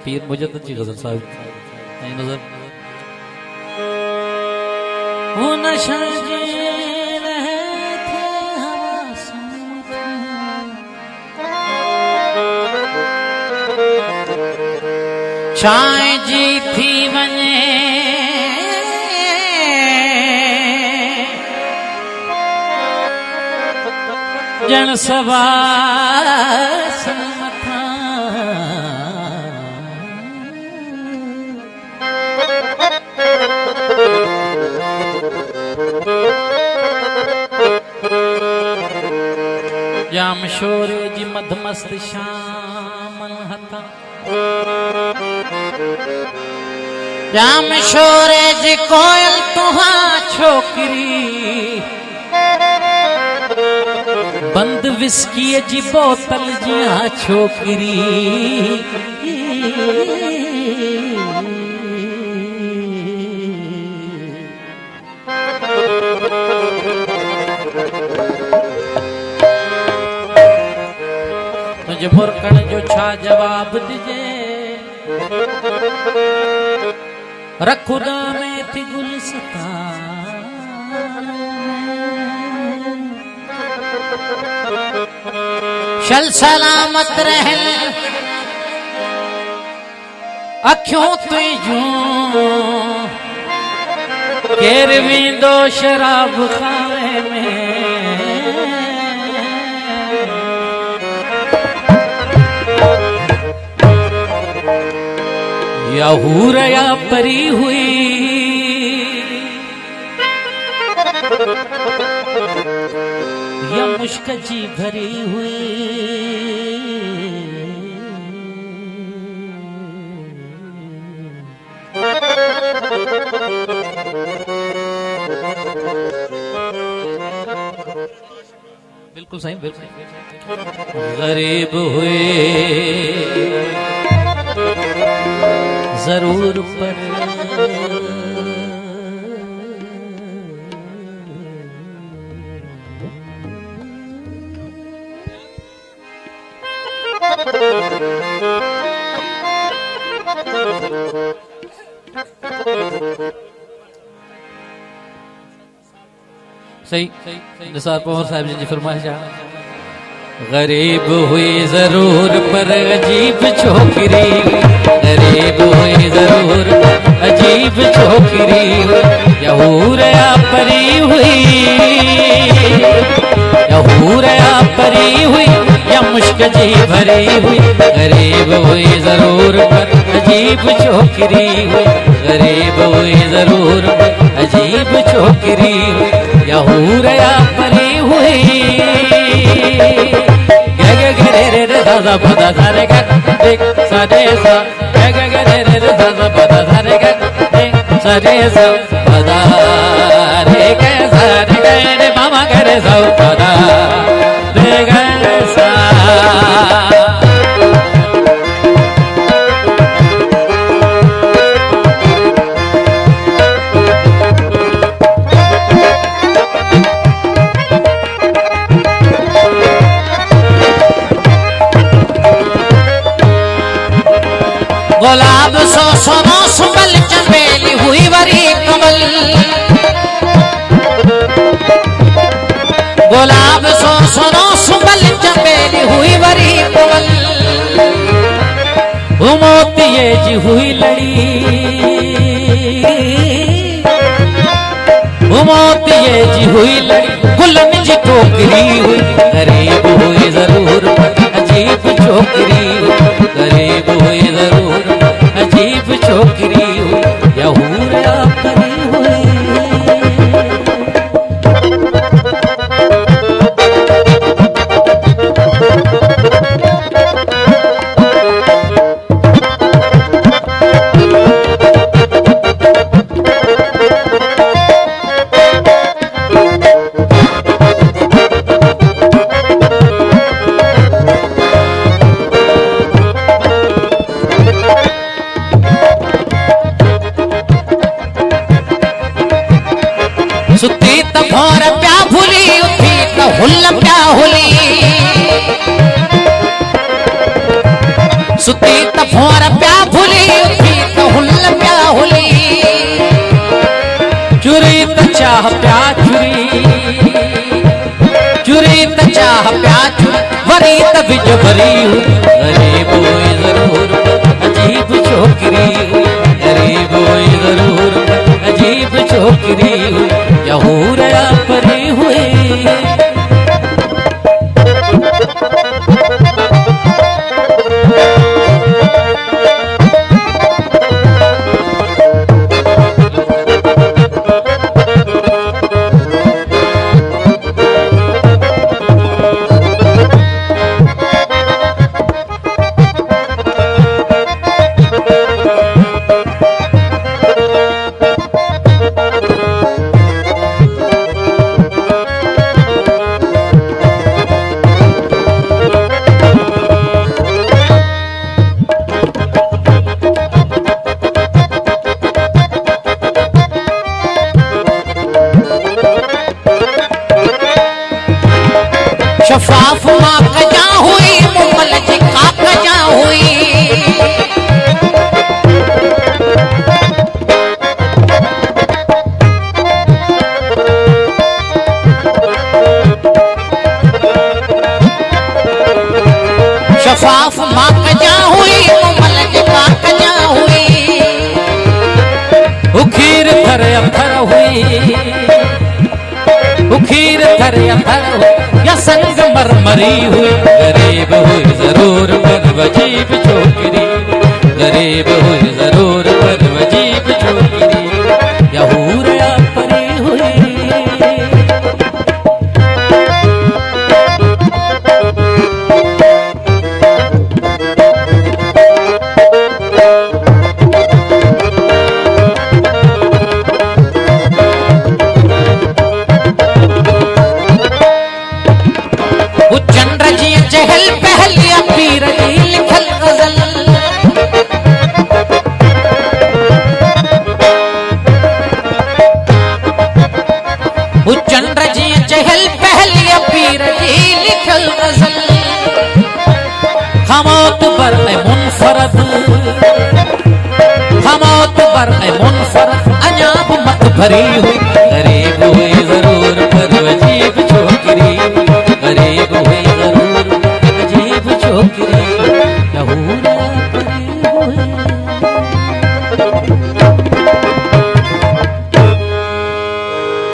पीर मुजद्दिद जी गजल साहब नजर वो नशा जे रहे थे हवास चाय जी थी वने जन सवास मथा जाम शोरे जी मधमस्त शामन हथा जाम शोरे जी कोयल तुहा छोकरी बंद विस्की जी बोतल जिया छोकरी तुझे मुरकण जो छा जवाब दिजे रखुदा में थी गुलस्तान चल सलामत रहे अखियों तुझूं केर विंदो शराब खाने में या हूर या परी हुई या मुश्क जी भरी हुई बिल्कुल सही बिल्कुल गरीब हुए जरूर पर सही निसार पवार साहब जी फरमाइश गरीब हुई जरूर पर अजीब छोकरी गरीब हुई जरूर अजीब छोकरी या हूर या परी हुई या हूर या परी हुई या मुश्क जी भरी हुई गरीब हुई जरूर पर अजीब छोकरी हुई गरीब हुई जरूर पर अजीब छोकरी हुई या हूर या परी हुई दादा पदा सारे गा देख सारे सा गा गा रे रे दादा पदा सारे गा देख सारे सा पदा रे गा सारे गा रे मामा करे सा पदा रे गा सा गुलाब सो सोनो सुबल चमेली हुई वरी कमल गुलाब सो सोनो सुबल चमेली हुई वरी कमल मोतिये जी हुई लड़ी मोतिये जी हुई लड़ी गुलन जी टोकरी हुई गरीब हुई जरूर अजीब छोकरी गरीब हुई जरूर अजीब छोकरी हुई या हूर या परी हुई प्याच वरी तबिज भरी हुई गरीब हुई जरूर अजीब छोकरी हुई गरीब हुई जरूर अजीब छोकरी हुई यहूर परी हुई शफाफ माँ कजा हुई मुमल जी का कजा हुई शफाफ माँ कजा हुई मुमल जी का कजा हुई उखीर थर अथर हुई उखीर थर अथर हुई या संग मरमरी हुई गरीब हुई जरूर पर वजीब छोकरी गरीब हुई जरूर पर वजीब छोकरी यहूर परी हुई चहल पहल या पीर जी लिखल गजल चंद्र जी चहल पहल या पीर जी लिखल गजल खमौत पर मुनफरद खमौत पर मुनफरद अजाब मत भरी हुई गरीब हुई